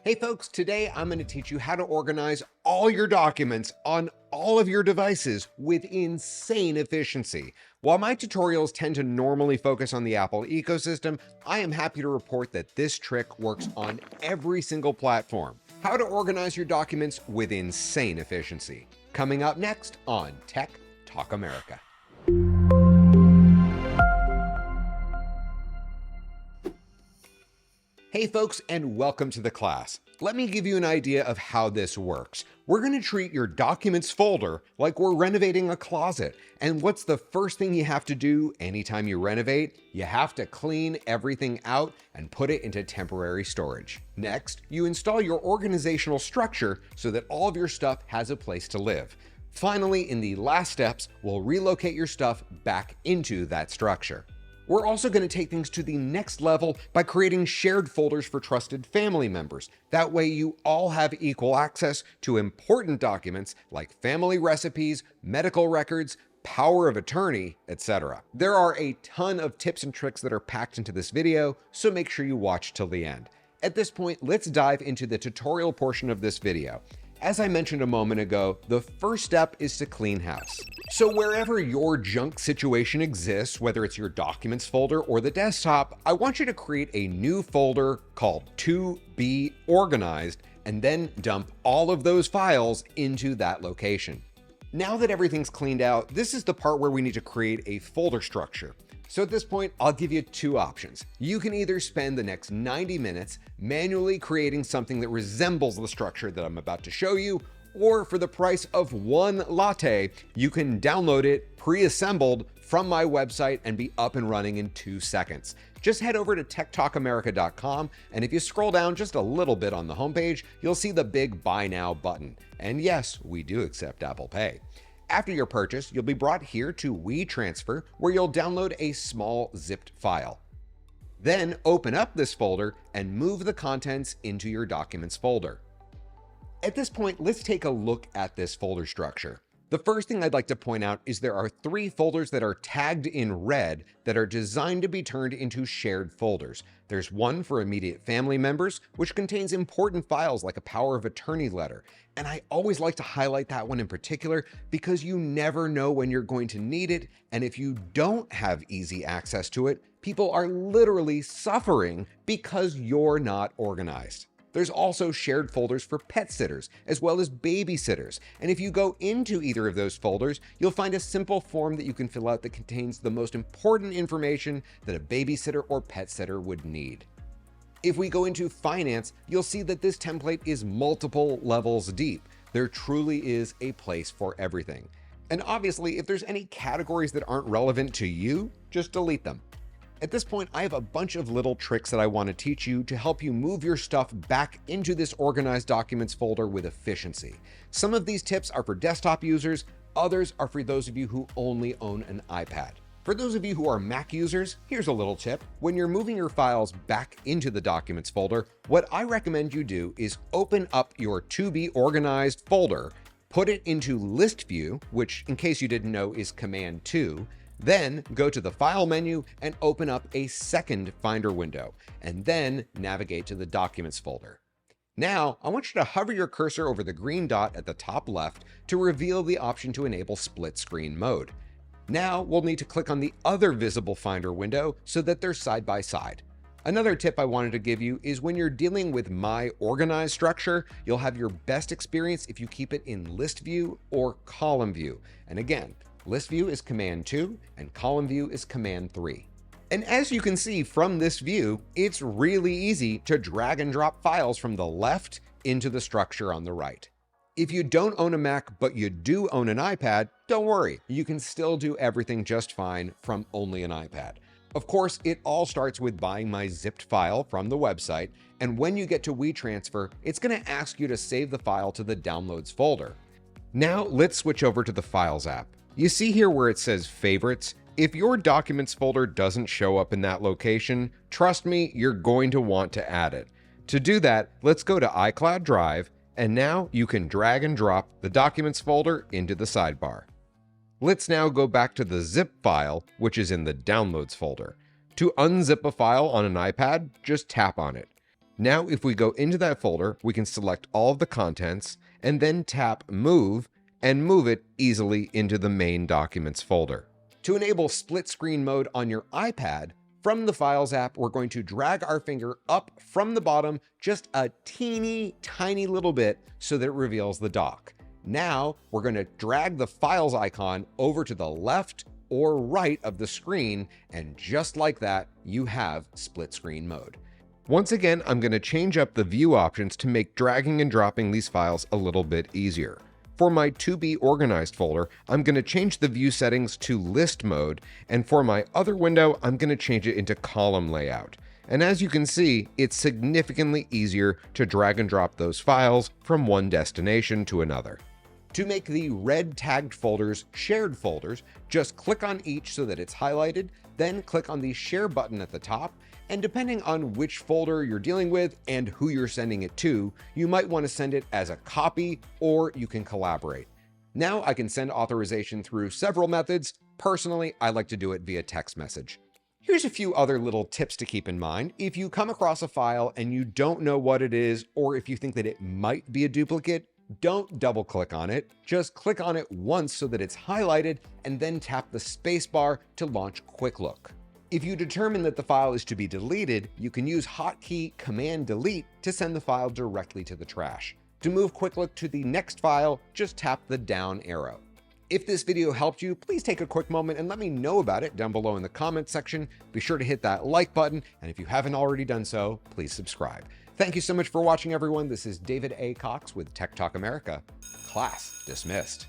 Hey folks, today I'm going to teach you how to organize all your documents on all of your devices with insane efficiency. While my tutorials tend to normally focus on the Apple ecosystem, I am happy to report that this trick works on every single platform. How to organize your documents with insane efficiency. Coming up next on Tech Talk America. Hey folks, and welcome to the class. Let me give you an idea of how this works. We're going to treat your documents folder like we're renovating a closet. And what's the first thing you have to do anytime you renovate? You have to clean everything out and put it into temporary storage. Next, you install your organizational structure so that all of your stuff has a place to live. Finally, in the last steps, we'll relocate your stuff back into that structure. We're also going to take things to the next level by creating shared folders for trusted family members. That way you all have equal access to important documents like family recipes, medical records, power of attorney, etc. There are a ton of tips and tricks that are packed into this video, so make sure you watch till the end. At this point, let's dive into the tutorial portion of this video. As I mentioned a moment ago, the first step is to clean house. So wherever your junk situation exists, whether it's your documents folder or the desktop, I want you to create a new folder called To Be Organized and then dump all of those files into that location. Now that everything's cleaned out, this is the part where we need to create a folder structure. So at this point, I'll give you two options. You can either spend the next 90 minutes manually creating something that resembles the structure that I'm about to show you, or for the price of one latte, you can download it pre-assembled from my website and be up and running in 2 seconds. Just head over to techtalkamerica.com, and if you scroll down just a little bit on the homepage, you'll see the big Buy Now button. And yes, we do accept Apple Pay. After your purchase, you'll be brought here to WeTransfer, where you'll download a small zipped file. Then open up this folder and move the contents into your Documents folder. At this point, let's take a look at this folder structure. The first thing I'd like to point out is there are 3 folders that are tagged in red that are designed to be turned into shared folders. There's one for immediate family members, which contains important files like a power of attorney letter. And I always like to highlight that one in particular because you never know when you're going to need it. And if you don't have easy access to it, people are literally suffering because you're not organized. There's also shared folders for pet sitters as well as babysitters. And if you go into either of those folders, you'll find a simple form that you can fill out that contains the most important information that a babysitter or pet sitter would need. If we go into finance, you'll see that this template is multiple levels deep. There truly is a place for everything. And obviously, if there's any categories that aren't relevant to you, just delete them. At this point, I have a bunch of little tricks that I want to teach you to help you move your stuff back into this organized documents folder with efficiency. Some of these tips are for desktop users, others are for those of you who only own an iPad. For those of you who are Mac users, here's a little tip. When you're moving your files back into the documents folder, what I recommend you do is open up your To Be Organized folder, put it into List View, which in case you didn't know is Command 2, then go to the File menu and open up a second Finder window, and then navigate to the Documents folder. Now, I want you to hover your cursor over the green dot at the top left to reveal the option to enable split screen mode. Now, we'll need to click on the other visible Finder window so that they're side by side. Another tip I wanted to give you is when you're dealing with My Organized structure, you'll have your best experience if you keep it in List View or Column View. And again, List View is Command 2 and Column View is Command 3. And as you can see from this view, it's really easy to drag and drop files from the left into the structure on the right. If you don't own a Mac, but you do own an iPad, don't worry, you can still do everything just fine from only an iPad. Of course, it all starts with buying my zipped file from the website, and when you get to WeTransfer, it's going to ask you to save the file to the Downloads folder. Now let's switch over to the Files app. You see here where it says Favorites? If your Documents folder doesn't show up in that location, trust me, you're going to want to add it. To do that, let's go to iCloud Drive, and now you can drag and drop the Documents folder into the sidebar. Let's now go back to the zip file, which is in the Downloads folder. To unzip a file on an iPad, just tap on it. Now, if we go into that folder, we can select all of the contents and then tap Move and move it easily into the main Documents folder. To enable split screen mode on your iPad, from the Files app, we're going to drag our finger up from the bottom just a teeny tiny little bit so that it reveals the dock. Now, we're going to drag the Files icon over to the left or right of the screen, and just like that, you have split screen mode. Once again, I'm going to change up the view options to make dragging and dropping these files a little bit easier. For my To Be Organized folder, I'm going to change the view settings to list mode, and for my other window, I'm going to change it into column layout. And as you can see, it's significantly easier to drag and drop those files from one destination to another. To make the red tagged folders shared folders, just click on each so that it's highlighted, then click on the Share button at the top, and depending on which folder you're dealing with and who you're sending it to, you might want to send it as a copy or you can collaborate. Now I can send authorization through several methods. Personally, I like to do it via text message. Here's a few other little tips to keep in mind. If you come across a file and you don't know what it is, or if you think that it might be a duplicate, don't double click on it. Just click on it once so that it's highlighted and then tap the space bar to launch Quick Look. If you determine that the file is to be deleted, you can use hotkey Command Delete to send the file directly to the trash. To move Quick Look to the next file, just tap the down arrow. If this video helped you, please take a quick moment and let me know about it down below in the comments section. Be sure to hit that like button, and if you haven't already done so, please subscribe. Thank you so much for watching, everyone. This is David A. Cox with Tech Talk America. Class dismissed.